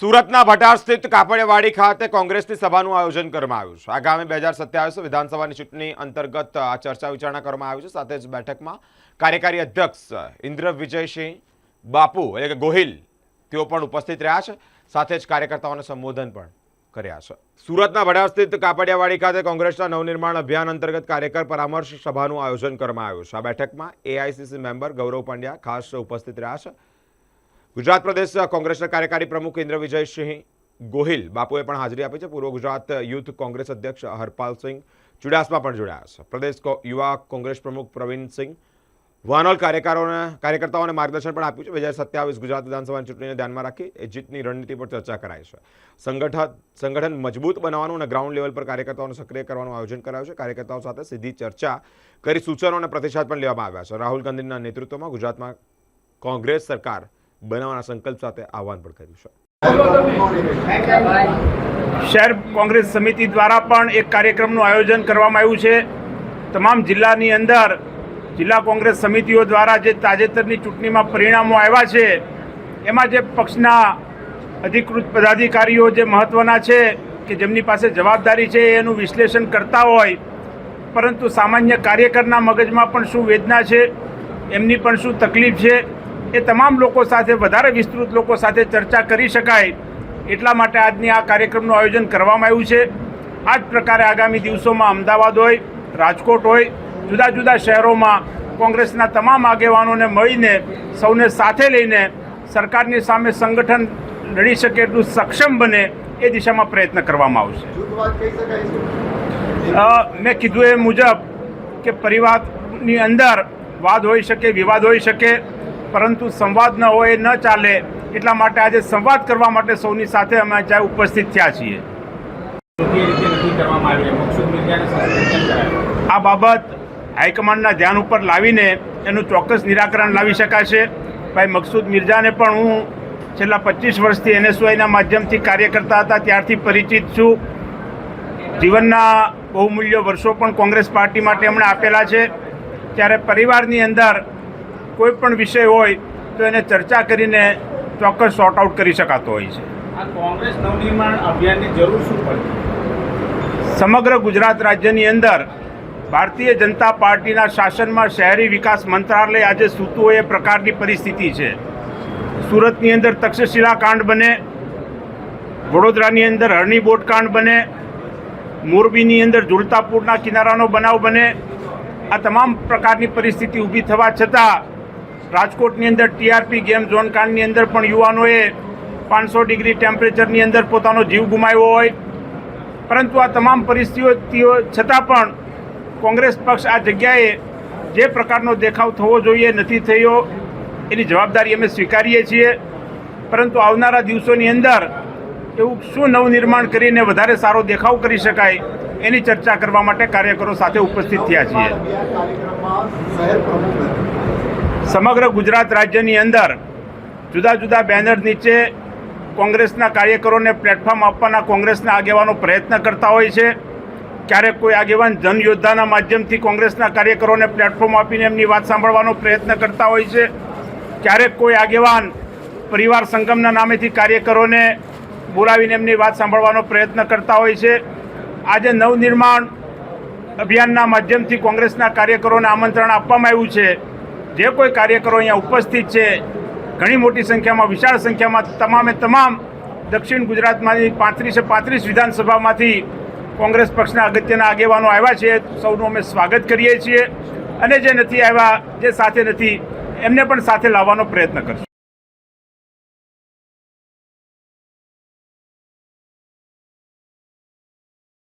સુરતના ભટાર સ્થિત કાપડિયાવાડી ખાતે કોંગ્રેસની સભાનું આયોજન કરવામાં આવ્યું છે। આગામી 2027 વિધાનસભાની ચૂંટણી અંતર્ગત આ ચર્ચા વિચારણા કરવામાં આવી છે। સાથે જ બેઠકમાં કાર્યકારી અધ્યક્ષ ઇન્દ્ર વિજયસિંહ બાપુ એટલે કે ગોહિલ તેઓ પણ ઉપસ્થિત રહ્યા છે। સાથે જ કાર્યકર્તાઓને સંબોધન પણ કર્યા છે। સુરતના ભટાર સ્થિત કાપડિયાવાડી ખાતે કોંગ્રેસના નવનિર્માણ અભિયાન અંતર્ગત કાર્યકર પરામર્શ સભાનું આયોજન કરવામાં આવ્યું છે। આ બેઠકમાં એઆઈસીસી મેમ્બર ગૌરવ પંડ્યા ખાસ ઉપસ્થિત રહ્યા છે। ગુજરાત પ્રદેશ કોંગ્રેસના કાર્યકારી પ્રમુખ ઇન્દ્ર વિજયસિંહ ગોહિલ બાપુએ પણ હાજરી આપી છે। પૂર્વ ગુજરાત યુથ કોંગ્રેસ અધ્યક્ષ હરપાલસિંહ ચુડાસમા પણ જોડાયા છે। પ્રદેશ યુવા કોંગ્રેસ પ્રમુખ પ્રવીણસિંહ વાનોલ કાર્યકર્તાઓને માર્ગદર્શન પણ આપ્યું છે। 2027 ગુજરાત વિધાનસભાની ચૂંટણીને ધ્યાનમાં રાખી જીતની રણનીતિ પર ચર્ચા કરાઈ છે। સંગઠન મજબૂત બનાવવાનું અને ગ્રાઉન્ડ લેવલ પર કાર્યકર્તાઓને સક્રિય કરવાનું આયોજન કરાયું છે। કાર્યકર્તાઓ સાથે સીધી ચર્ચા કરી સૂચનો અને પ્રતિસાદ પણ લેવામાં આવ્યા છે। રાહુલ ગાંધીના નેતૃત્વમાં ગુજરાતમાં કોંગ્રેસ સરકાર બનાવવાના સંકલ્પ સાથે આહવાન પણ કર્યું છે। શહેર કોંગ્રેસ સમિતિ દ્વારા પણ એક કાર્યક્રમનું આયોજન કરવામાં આવ્યું છે। તમામ જિલ્લાની અંદર જિલ્લા કોંગ્રેસ સમિતિઓ દ્વારા જે તાજેતરની ચૂંટણીમાં પરિણામો આવ્યા છે એમાં જે પક્ષના અધિકૃત પદાધિકારીઓ જે મહત્ત્વના છે કે જેમની પાસે જવાબદારી છે એનું વિશ્લેષણ કરતા હોય, પરંતુ સામાન્ય કાર્યકરના મગજમાં પણ શું વેદના છે, એમની પણ શું તકલીફ છે, એ તમામ લોકો સાથે વધારે વિસ્તૃત લોકો સાથે ચર્ચા કરી શકાય એટલા માટે આજની આ કાર્યક્રમનું આયોજન કરવામાં આવ્યું છે। આ જ પ્રકારે આગામી દિવસોમાં અમદાવાદ હોય, રાજકોટ હોય, જુદા જુદા શહેરોમાં કોંગ્રેસના તમામ આગેવાનોને મળીને સૌને સાથે લઈને સરકારની સામે સંગઠન લડી શકે એટલું સક્ષમ બને એ દિશામાં પ્રયત્ન કરવામાં આવશે। મેં કીધું એ મુજબ કે પરિવારની અંદર વાદ હોઈ શકે, વિવાદ હોઈ શકે, પરંતુ સંવાદ ન હોય ન ચાલે એટલા માટે આજે સંવાદ કરવા માટે સૌની સાથે અમે ત્યાં ઉપસ્થિત થયા છીએ। આ બાબત હાઈકમાન્ડના ધ્યાન ઉપર લાવીને એનું ચોક્કસ નિરાકરણ લાવી શકાશે। ભાઈ મકસૂદ મિર્જાને પણ હું છેલ્લા 25 વર્ષથી NSYના માધ્યમથી કાર્ય કરતા હતા ત્યારથી પરિચિત છું। જીવનના બહુમૂલ્ય વર્ષો પણ કોંગ્રેસ પાર્ટી માટે એમણે આપેલા છે। ત્યારે પરિવારની અંદર કોઈ પણ વિષય હોય તો એને ચર્ચા કરીને ચોક્કસ સોર્ટ આઉટ કરી શકાતો હોય છે। આ કોંગ્રેસ નવનિર્માણ અભિયાનની જરૂર શું પડે? સમગ્ર ગુજરાત રાજ્યની અંદર ભારતીય જનતા પાર્ટીના શાસનમાં શહેરી વિકાસ મંત્રાલય આજે સૂતું હોય એ પ્રકારની પરિસ્થિતિ છે। સુરતની અંદર તક્ષશિલા કાંડ બને, વડોદરાની અંદર હરણી બોટ કાંડ બને, મોરબીની અંદર ઝુલતાપુરના કિનારાનો બનાવ બને, આ તમામ પ્રકારની પરિસ્થિતિ ઊભી થવા છતાં રાજકોટની અંદર TRP ગેમ ઝોન કાંડની અંદર પણ યુવાનોએ 500 ડિગ્રી ટેમ્પરેચરની અંદર પોતાનો જીવ ગુમાવ્યો હોય, પરંતુ આ તમામ પરિસ્થિતિઓ છતાં પણ કોંગ્રેસ પક્ષ આ જગ્યાએ જે પ્રકારનો દેખાવ થવો જોઈએ નથી થયો એની જવાબદારી અમે સ્વીકારીએ છીએ। પરંતુ આવનારા દિવસોની અંદર એવું શું નવનિર્માણ કરીને વધારે સારો દેખાવ કરી શકાય એની ચર્ચા કરવા માટે કાર્યકરો સાથે ઉપસ્થિત થયા છીએ। સમગ્ર ગુજરાત રાજ્યની અંદર જુદા જુદા બેનર નીચે કોંગ્રેસના કાર્યકરોને પ્લેટફોર્મ આપવાના કોંગ્રેસના આગેવાનો પ્રયત્ન કરતા હોય છે। ક્યારેક કોઈ આગેવાન જનયોદ્ધાના માધ્યમથી કોંગ્રેસના કાર્યકરોને પ્લેટફોર્મ આપીને એમની વાત સાંભળવાનો પ્રયત્ન કરતા હોય છે। ક્યારેક કોઈ આગેવાન પરિવાર સંગમના નામેથી કાર્યકરોને બોલાવીને એમની વાત સાંભળવાનો પ્રયત્ન કરતા હોય છે। આજે નવનિર્માણ અભિયાનના માધ્યમથી કોંગ્રેસના કાર્યકરોને આમંત્રણ આપવામાં આવ્યું છે। જે કોઈ કાર્યકરો અહીંયા ઉપસ્થિત છે, ઘણી મોટી સંખ્યામાં, વિશાળ સંખ્યામાં તમામે તમામ દક્ષિણ ગુજરાતમાંથી 35 વિધાનસભામાંથી કોંગ્રેસ પક્ષના અગત્યના આગેવાનો આવ્યા છે। સૌનું અમે સ્વાગત કરીએ છીએ અને જે નથી આવ્યા, જે સાથે નથી, એમને પણ સાથે લાવવાનો પ્રયત્ન કરશું।